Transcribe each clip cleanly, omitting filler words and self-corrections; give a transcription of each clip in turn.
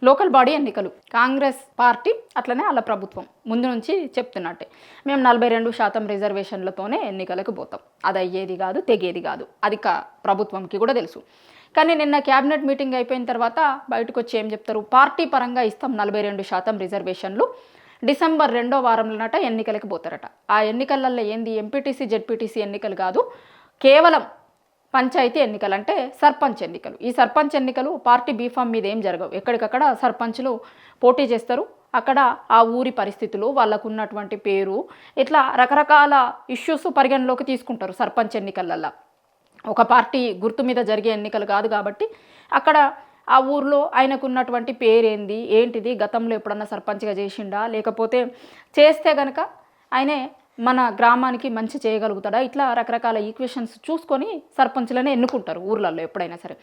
Local body ఎన్నికలు Congress party అట్లనే వాళ్ళ ప్రభుత్వం ముందు నుంచి చెప్తున్నట్టే మేము 42% రిజర్వేషన్లతోనే ఎన్నికలకు పోతాం. అది అయ్యేది కాదు, తెగేది కాదు. అది ప్రభుత్వంకి కూడా తెలుసు. కానీ నిన్న క్యాబినెట్ మీటింగ్ అయిపోయిన తర్వాత బయటకు వచ్చి ఏం చెప్తారు, పార్టీ పరంగా ఇస్తాం 42% రిజర్వేషన్లు, డిసెంబర్ 2వ వారంలోనట ఎన్నికలకు పోతారట. ఆ ఎన్నికలలో ఏంది, ఎంపీటీసీ జెడ్పీటీసీ ఎన్నికలు కాదు, కేవలం పంచాయతీ ఎన్నికలు, అంటే సర్పంచ్ ఎన్నికలు. ఈ సర్పంచ్ ఎన్నికలు పార్టీ బీఫామ్ మీద ఏం జరగవు. ఎక్కడికక్కడ సర్పంచ్లు పోటీ చేస్తారు. అక్కడ ఆ ఊరి పరిస్థితులు, వాళ్ళకు ఉన్నటువంటి పేరు, ఇట్లా రకరకాల ఇష్యూస్ పరిగణలోకి తీసుకుంటారు సర్పంచ్ ఎన్నికలల్లో. ఒక పార్టీ గుర్తు మీద జరిగే ఎన్నికలు కాదు కాబట్టి అక్కడ ఆ ఊర్లో ఆయనకు ఉన్నటువంటి పేరేంది, ఏంటిది, గతంలో ఎప్పుడన్నా సర్పంచ్గా చేసిండా, లేకపోతే చేస్తే కనుక ఆయనే మన గ్రామానికి మంచి చేయగలుగుతాడా, ఇట్లా రకరకాల ఈక్వేషన్స్ చూసుకొని సర్పంచ్లనే ఎన్నుకుంటారు ఊర్లలో ఎప్పుడైనా సరే.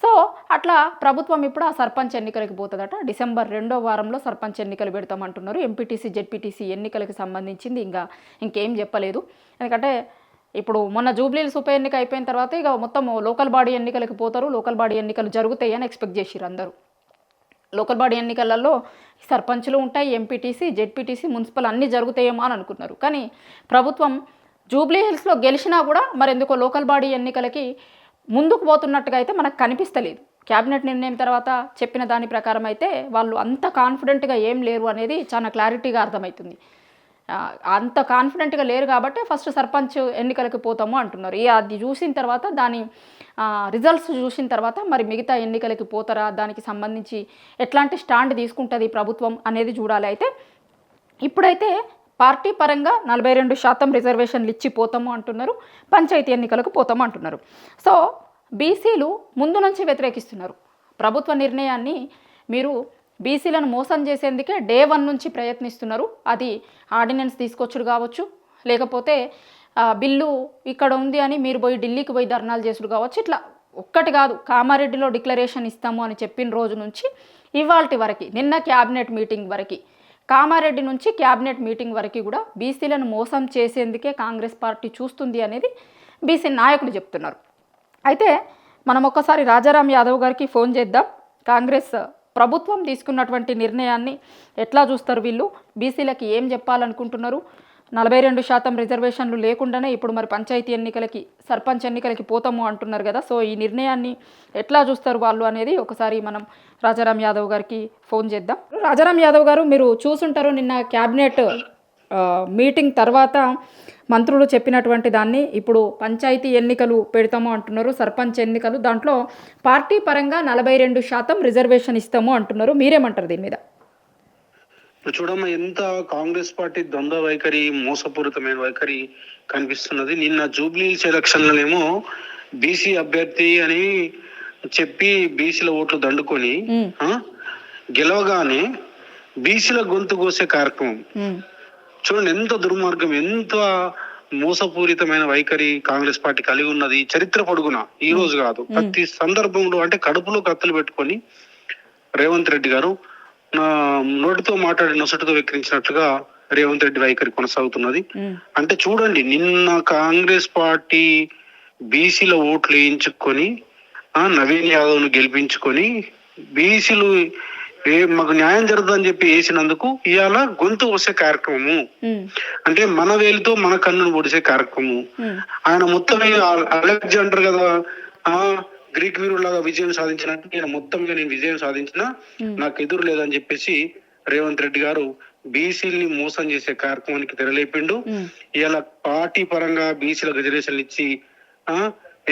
సో అట్లా ప్రభుత్వం ఇప్పుడు ఆ సర్పంచ్ ఎన్నికలకు పోతుందట. డిసెంబర్ 2వ వారంలో సర్పంచ్ ఎన్నికలు పెడతామంటున్నారు. ఎంపీటీసీ జెడ్పీటీసీ ఎన్నికలకు సంబంధించింది ఇంకేం చెప్పలేదు. ఎందుకంటే ఇప్పుడు మొన్న జూబ్లీహిల్స్ ఉప ఎన్నిక అయిపోయిన తర్వాత ఇక మొత్తం లోకల్ బాడీ ఎన్నికలకు పోతారు. లోకల్ బాడీ ఎన్నికలు జరుగుతాయి అని ఎక్స్పెక్ట్ చేసిరు అందరూ. లోకల్ బాడీ ఎన్నికలలో సర్పంచ్లు ఉంటాయి, ఎంపీటీసీ జెడ్పీటీసీ మున్సిపల్ అన్నీ జరుగుతాయేమో అని అనుకున్నారు. కానీ ప్రభుత్వం జూబ్లీహిల్స్లో గెలిచినా కూడా మరెందుకో లోకల్ బాడీ ఎన్నికలకి ముందుకు పోతున్నట్టుగా అయితే మనకు కనిపిస్తలేదు. క్యాబినెట్ నిర్ణయం తర్వాత చెప్పిన దాని ప్రకారం అయితే వాళ్ళు అంత కాన్ఫిడెంట్గా ఏం లేరు అనేది చాలా క్లారిటీగా అర్థమవుతుంది. అంత కాన్ఫిడెంట్గా లేరు కాబట్టి ఫస్ట్ సర్పంచ్ ఎన్నికలకు పోతాము అంటున్నారు. అది చూసిన తర్వాత దాని రిజల్ట్స్ చూసిన తర్వాత మరి మిగతా ఎన్నికలకి పోతారా, దానికి సంబంధించి ఎట్లాంటి స్టాండ్ తీసుకుంటుంది ప్రభుత్వం అనేది చూడాలి. అయితే ఇప్పుడైతే పార్టీ పరంగా 42% రిజర్వేషన్లు ఇచ్చి పోతాము అంటున్నారు, పంచాయతీ ఎన్నికలకు పోతాము అంటున్నారు. సో బీసీలు ముందు నుంచి వ్యతిరేకిస్తున్నారు ప్రభుత్వ నిర్ణయాన్ని. మీరు బీసీలను మోసం చేసేందుకే డే 1 నుంచి ప్రయత్నిస్తున్నారు. అది ఆర్డినెన్స్ తీసుకొచ్చుడు కావచ్చు, లేకపోతే బిల్లు ఇక్కడ ఉంది అని మీరు పోయి ఢిల్లీకి పోయి ధర్నాలు చేసుడు కావచ్చు. ఇట్లా ఒక్కటి కాదు, కామారెడ్డిలో డిక్లరేషన్ ఇస్తాము అని చెప్పిన రోజు నుంచి ఇవాల్టి వరకు, నిన్న క్యాబినెట్ మీటింగ్ వరకు, కామారెడ్డి నుంచి క్యాబినెట్ మీటింగ్ వరకు కూడా బీసీలను మోసం చేసేందుకే కాంగ్రెస్ పార్టీ చూస్తుంది అనేది బీసీ నాయకులు చెప్తున్నారు. అయితే మనం ఒక్కసారి రాజారాం యాదవ్ గారికి ఫోన్ చేద్దాం. కాంగ్రెస్ ప్రభుత్వం తీసుకున్నటువంటి నిర్ణయాన్ని ఎట్లా చూస్తారు, వీళ్ళు బీసీలకి ఏం చెప్పాలనుకుంటున్నారు, 42% రిజర్వేషన్లు లేకుండానే ఇప్పుడు మరి పంచాయతీ ఎన్నికలకి సర్పంచ్ ఎన్నికలకి పోతాము అంటున్నారు కదా. సో ఈ నిర్ణయాన్ని ఎట్లా చూస్తారు వాళ్ళు అనేది ఒకసారి మనం రాజారాం యాదవ్ గారికి ఫోన్ చేద్దాం. రాజారాం యాదవ్ గారు, మీరు చూసుంటారు నిన్న క్యాబినెట్ మీటింగ్ తర్వాత మంత్రులు చెప్పినటువంటి దాన్ని. ఇప్పుడు పంచాయతీ ఎన్నికలు పెడతాము అంటున్నారు, సర్పంచ్ ఎన్నికలు, దాంట్లో పార్టీ పరంగా 42% రిజర్వేషన్ ఇస్తాము అంటున్నారు. మీరేమంటారు దీని మీద? చూడమ్మా, ఎంత కాంగ్రెస్ పార్టీ ద్వంద్వ వైఖరి, మోసపూరితమైన వైఖరి కనిపిస్తున్నది. నిన్న జూబ్లీహిల్స్ ఎలక్షన్లనేమో బీసీ అభ్యర్థి అని చెప్పి బీసీల ఓట్లు దండుకొని గెలవగానే బీసీల గొంతు కోసే కార్యక్రమం. చూడండి ఎంత దుర్మార్గం, ఎంత మోసపూరితమైన వైఖరి కాంగ్రెస్ పార్టీ కలిగి ఉన్నది. చరిత్ర పొడుగున ఈ రోజు కాదు, ప్రతి సందర్భంలో అంటే కడుపులో కత్తులు పెట్టుకొని రేవంత్ రెడ్డి గారు నోటితో మాట్లాడి నొసటితో వెక్కిరించినట్లుగా రేవంత్ రెడ్డి వైఖరి కొనసాగుతున్నది. అంటే చూడండి, నిన్న కాంగ్రెస్ పార్టీ బీసీల ఓట్లు వేయించుకొని నవీన్ యాదవ్ ను గెలిపించుకొని బీసీలు మాకు న్యాయం జరుగుతుందని చెప్పి వేసినందుకు ఇవాళ గొంతు వసే కార్యక్రమము, అంటే మన వేలుతో మన కన్నును పొడిసే కార్యక్రమము. ఆయన మొత్తం అలెగ్జాండర్ కదా, గ్రీక్ వీరులాగా విజయం సాధించినట్టు నేను మొత్తంగా నేను విజయం సాధించిన, నాకు ఎదురు లేదని చెప్పేసి రేవంత్ రెడ్డి గారు బీసీలని మోసం చేసే కార్యక్రమానికి తెరలేపిండు. ఇవాళ పార్టీ పరంగా బీసీలకు రిజర్వేషన్లు ఇచ్చి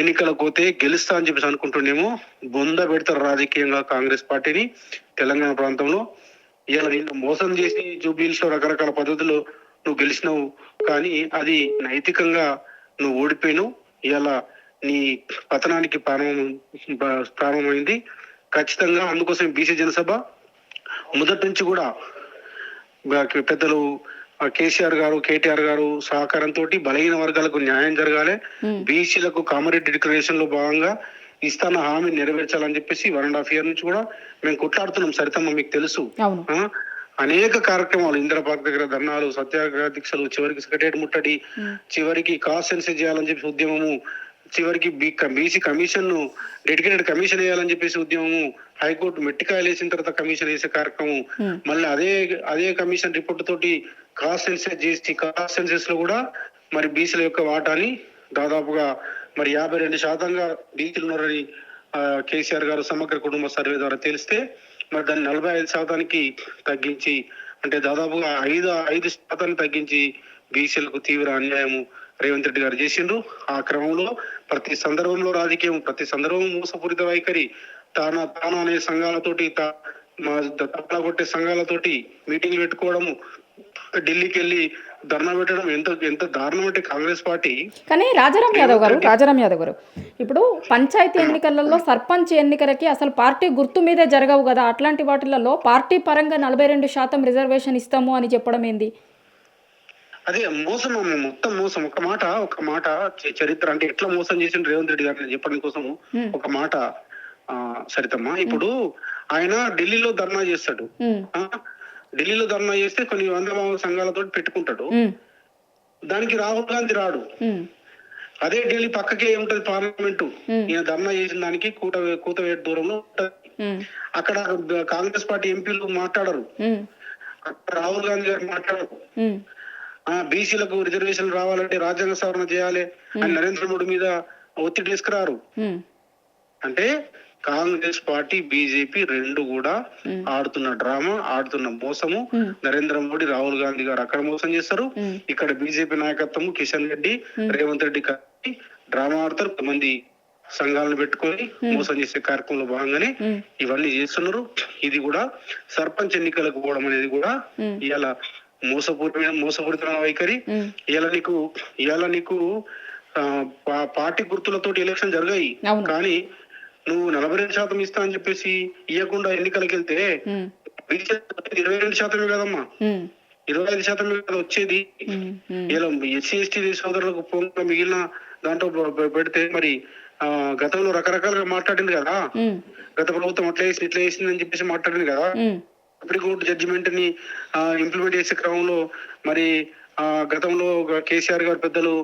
ఎన్నికలకు పోతే గెలుస్తా అని చెప్పేసి అనుకుంటుండేమో బొంద పెడతారు రాజకీయంగా కాంగ్రెస్ పార్టీని తెలంగాణ ప్రాంతంలో. ఇవాళ నిన్ను మోసం చేసి జూబ్లీహిల్స్ లో రకరకాల పద్ధతులు నువ్వు గెలిచినావు, కానీ అది నైతికంగా నువ్వు ఓడిపోయినావు. ఇవాళ నీ పతనానికి ప్రారంభమైంది ఖచ్చితంగా. అందుకోసం బీసీ జనసభ మొదటి నుంచి కూడా పెద్దలు కేసీఆర్ గారు, కేటీఆర్ గారు సహకారంతో బలహీన వర్గాలకు న్యాయం జరగాలి, బీసీలకు కామారెడ్డి డిక్లరేషన్ లో భాగంగా ఇస్తాన హామీ నెరవేర్చాలని చెప్పేసి 1.5 years నుంచి కూడా మేము కొట్లాడుతున్నాం. సరితమ్మ, మీకు తెలుసు అనేక కార్యక్రమాలు, ఇందిరాపార్క్ దగ్గర ధర్నాలు, సత్యాగ్రహ దీక్షలు, చివరికి సెక్రటేరియట్ ముట్టడి, చివరికి కాన్స్టిట్యుయెన్సీ చేయాలని చెప్పేసి ఉద్యమము, చివరికి బీసీ కమిషన్ ను డెడికేటెడ్ కమిషన్ వేయాలని చెప్పేసి ఉద్యమము, హైకోర్టు మెట్టికాయలు వేసిన తర్వాత కమిషన్ వేసే కార్యక్రమం, మళ్ళీ అదే కమిషన్ రిపోర్ట్ తోటి కాస్ట్ సెన్సెస్ చేసి కాస్ట్ సెన్సెస్ లో కూడా మరి బీసీల యొక్క వాటాని దాదాపుగా మరి 52% బీసీలు ఉన్నారని కేసీఆర్ గారు సమగ్ర కుటుంబ సర్వే ద్వారా తెలిస్తే మరి దాన్ని 45% తగ్గించి, అంటే దాదాపుగా 5% తగ్గించి బీసీలకు తీవ్ర అన్యాయము రేవంత్ రెడ్డి గారు చేసిండ్రు. ఆ క్రమంలో ప్రతి సందర్భంలో రాజకీయం, ప్రతి సందర్భం మోసపూరిత వైఖరి, తానా అనే సంఘాలతోటి తప్పలా కొట్టే సంఘాలతోటి మీటింగ్లు పెట్టుకోవడము, ఢిల్లీకి వెళ్ళి ధర్నా పెట్టడం ఎంత దారుణం అంటే కాంగ్రెస్ పార్టీ. కానీ రాజారాం యాదవ్ గారు ఇప్పుడు పంచాయతీ ఎన్నికలలో సర్పంచ్ ఎన్నికలకి అసలు పార్టీ గుర్తు మీదే జరగవు కదా, అట్లాంటి వాటిలలో పార్టీ పరంగా 42% రిజర్వేషన్ ఇస్తాము అని చెప్పడం ఏంది? అదే మోసం, మొత్తం మోసం. ఒక మాట చరిత్ర అంటే ఎట్లా మోసం చేసిన రేవంత్ రెడ్డి గారిని చెప్పడం కోసము ఒక మాట సరితమ్మా. ఇప్పుడు ఆయన ఢిల్లీలో ధర్నా చేస్తాడు, ఢిల్లీలో ధర్నా చేస్తే కొన్ని వంద సంఘాలతో పెట్టుకుంటాడు, దానికి రాహుల్ గాంధీ రాడు. అదే ఢిల్లీ పక్కకే ఉంటది పార్లమెంటు, ఈయన ధర్నా చేసిన దానికి కూతవేటు దూరంలో ఉంటది. అక్కడ కాంగ్రెస్ పార్టీ ఎంపీలు మాట్లాడరు, అక్కడ రాహుల్ గాంధీ గారు మాట్లాడరు. బీసీలకు రిజర్వేషన్ రావాలంటే రాజ్యాంగ సవరణ చేయాలి అని నరేంద్ర మోడీ మీద ఒత్తిడి తీసుకురారు. అంటే కాంగ్రెస్ పార్టీ బీజేపీ రెండు కూడా ఆడుతున్న డ్రామా, ఆడుతున్న మోసము. నరేంద్ర మోడీ, రాహుల్ గాంధీ గారు అక్కడ మోసం చేస్తారు, ఇక్కడ బీజేపీ నాయకత్వం కిషన్ రెడ్డి, రేవంత్ రెడ్డి కలిసి డ్రామా ఆడతారు. కొంతమంది సంఘాలను పెట్టుకొని మోసం చేసే కార్యక్రమంలో భాగంగానే ఇవన్నీ చేస్తున్నారు. ఇది కూడా సర్పంచ్ ఎన్నికలకు పోవడం అనేది కూడా ఇవాళ మోసపూరితమైన వైఖరి. ఇవాళ నీకు పార్టీ గుర్తులతో ఎలక్షన్ జరిగాయి, కానీ నువ్వు 42% ఇస్తా అని చెప్పేసి ఇవ్వకుండా ఎన్నికలకు వెళ్తే 22% కదమ్మా, 25% కదా వచ్చేది. ఇలా ఎస్సీ ఎస్టీ సోదరులకు పొంగ మిగిలిన దాంట్లో పెడితే మరి గతంలో రకరకాలుగా మాట్లాడింది కదా, గత ప్రభుత్వం అట్లా వేసింది ఇట్లా వేసింది అని చెప్పేసి మాట్లాడింది కదా. సుప్రీంకోర్టు జడ్జిమెంట్ ని ఇంప్లిమెంట్ చేసే క్రమంలో మరి గతంలో కేసీఆర్ గారు పెద్దలు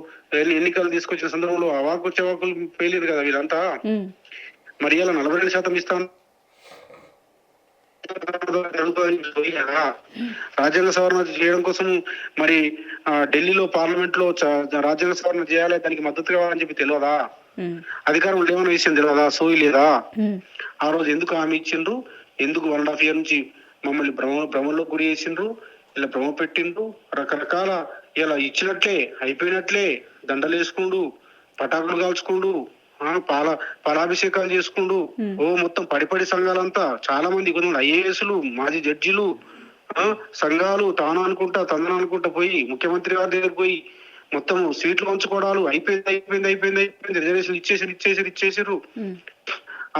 ఎన్నికలు తీసుకొచ్చిన సందర్భంలో అవాకులు పేలిరు కదా వీళ్ళంతా. మరి ఇలా 42% ఇస్తాను రాజ్యాంగ సవరణ చేయడం కోసం మరి ఢిల్లీలో పార్లమెంట్ లో రాజ్యాంగ సవరణ చేయాలి, దానికి మద్దతు కావాలని చెప్పి తెలియదా? అధికారం ఏమైనా విషయం తెలియదా? సోయి లేదా? ఆ రోజు ఎందుకు హామీ ఇచ్చిండ్రు? ఎందుకు 1.5 year నుంచి మమ్మల్ని భ్రమలో గురి చేసిండ్రు, ఇలా భ్రమ పెట్టిండ్రు. రకరకాల ఇలా ఇచ్చినట్లే అయిపోయినట్లే దండలు వేసుకుండు, పటాకులు కాల్చుకుండు, పాలాభిషేకాలు చేసుకుండు. మొత్తం పడిపడి సంఘాలంతా చాలా మంది కొంతమంది ఐఏఎస్లు, మాజీ జడ్జిలు, సంఘాలు తాను అనుకుంటా తందన అనుకుంటా పోయి ముఖ్యమంత్రి గారి దగ్గర పోయి మొత్తం సీట్లు పంచుకోవడాలు అయిపోయింది రిజర్వేషన్ ఇచ్చేసారు.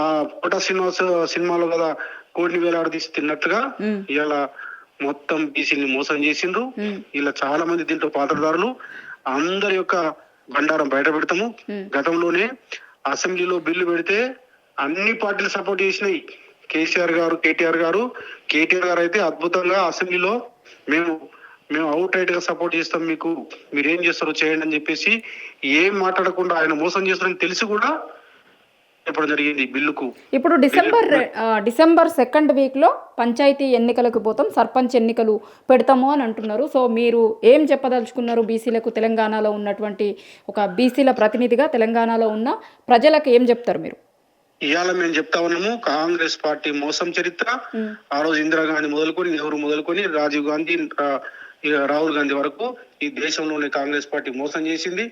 ఆ కోటా శ్రీనివాస్ సినిమాలో కదా కోడిని వేలాడదీసి తిన్నట్టుగా ఇలా మొత్తం బీసీని మోసం చేసిండ్రు. ఇలా చాలా మంది దీంట్లో పాత్రదారులు. అందరి యొక్క బండారం బయట పెడతాము. గతంలోనే అసెంబ్లీలో బిల్లు పెడితే అన్ని పార్టీలు సపోర్ట్ చేసినాయి. కేటీఆర్ గారు అయితే అద్భుతంగా అసెంబ్లీలో మేము అవుట్ రైట్ గా సపోర్ట్ చేస్తాం, మీరేం చేస్తారో చేయండి అని చెప్పేసి ఏం మాట్లాడకుండా ఆయన మోసం చేస్తారని తెలిసి కూడా చెప్పడం జరిగింది బిల్లుకు. ఇప్పుడు డిసెంబర్ 2nd week లో పంచాయతీ ఎన్నికలకు పోతాం, సర్పంచ్ ఎన్నికలు పెడతాము అని అంటున్నారు. సో మీరు ఏం చెప్పదలుచుకున్నారు బీసీలకు? తెలంగాణలో ఉన్నటువంటి ఒక బీసీల ప్రతినిధిగా తెలంగాణలో ఉన్న ప్రజలకు ఏం చెప్తారు మీరు? ఇవాళ మేము చెప్తా ఉన్నాము, కాంగ్రెస్ పార్టీ మోసం చరిత్ర. ఆ రోజు ఇందిరాగాంధీ మొదలుకొని, నెహ్రూ మొదలుకొని, రాజీవ్ గాంధీ, రాహుల్ గాంధీ వరకు ఈ దేశంలోనే కాంగ్రెస్ పార్టీ మోసం చేసింది.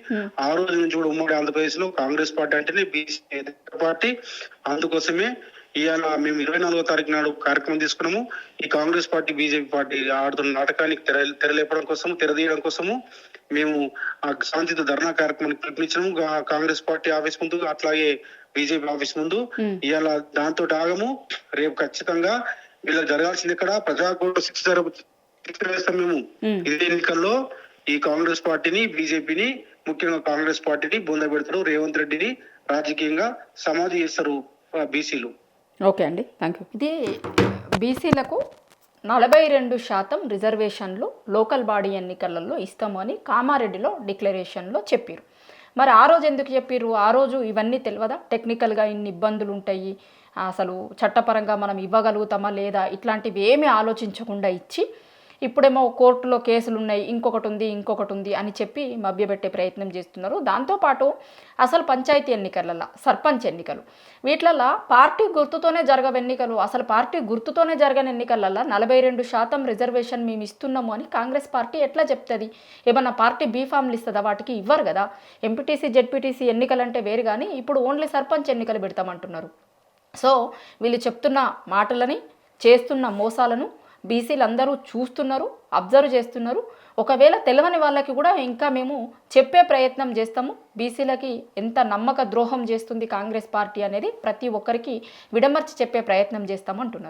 ఆ రోజు నుంచి కూడా ఉమ్మడి ఆంధ్రప్రదేశ్ లో కాంగ్రెస్ పార్టీ అంటేనే బీసీ పార్టీ. అందుకోసమే ఇవాళ మేము 24వ తారీఖు నాడు కార్యక్రమం తీసుకున్నాము. ఈ కాంగ్రెస్ పార్టీ బీజేపీ పార్టీ ఆడుతున్న నాటకానికి తెరలేపడం కోసము, తెరదీయడం కోసము మేము ఆ శాంతియుత ధర్నా కార్యక్రమానికి పిలుపునిచ్చినాము. కాంగ్రెస్ పార్టీ ఆఫీస్ ముందు, అట్లాగే బీజేపీ ఆఫీస్ ముందు. ఇవాళ దాంతో ఆగము. రేపు ఖచ్చితంగా వీళ్ళకి జరగాల్సింది ఇక్కడ ప్రజాకోట వేస్తాం మేము. ఇదే ఎన్నికల్లో ఈ కాంగ్రెస్ పార్టీని, బీజేపీని, ముఖ్యంగా కాంగ్రెస్ పార్టీని బొంద పెడతారు. రేవంత్ రెడ్డిని రాజకీయంగా సమాధి చేస్తారు బీసీలు. ఓకే అండి, థ్యాంక్ యూ. ఇది బీసీలకు 42% రిజర్వేషన్లు లోకల్ బాడీ ఎన్నికలలో ఇస్తాము అని కామారెడ్డిలో డిక్లరేషన్లో చెప్పారు. మరి ఆ రోజు ఎందుకు చెప్పారు? ఆ రోజు ఇవన్నీ తెలియదా? టెక్నికల్గా ఇన్ని ఇబ్బందులు ఉంటాయి, అసలు చట్టపరంగా మనం ఇవ్వగలుగుతామా లేదా ఇట్లాంటివి ఏమీ ఆలోచించకుండా ఇచ్చి ఇప్పుడేమో కోర్టులో కేసులు ఉన్నాయి, ఇంకొకటి ఉంది అని చెప్పి మభ్యపెట్టే ప్రయత్నం చేస్తున్నారు. దాంతోపాటు అసలు పంచాయతీ ఎన్నికలలో సర్పంచ్ ఎన్నికలు వీటిలలో పార్టీ గుర్తుతోనే జరగవు ఎన్నికలు. అసలు పార్టీ గుర్తుతోనే జరగని ఎన్నికలలో 42% రిజర్వేషన్ మేము ఇస్తున్నాము అని కాంగ్రెస్ పార్టీ ఎట్లా చెప్తుంది? ఏమన్నా పార్టీ బీఫామ్లు ఇస్తుందా? వాటికి ఇవ్వరు కదా. ఎంపీటీసీ జెడ్పీటీసీ ఎన్నికలంటే వేరు, కానీ ఇప్పుడు ఓన్లీ సర్పంచ్ ఎన్నికలు పెడతామంటున్నారు. సో వీళ్ళు చెప్తున్న మాటలని, చేస్తున్న మోసాలను బీసీలు అందరూ చూస్తున్నారు, అబ్జర్వ్ చేస్తున్నారు. ఒకవేళ తెలియని వాళ్ళకి కూడా ఇంకా మేము చెప్పే ప్రయత్నం చేస్తాము. బీసీలకి ఎంత నమ్మక ద్రోహం చేస్తుంది కాంగ్రెస్ పార్టీ అనేది ప్రతి ఒక్కరికి విడమర్చి చెప్పే ప్రయత్నం చేస్తాము అంటున్నారు.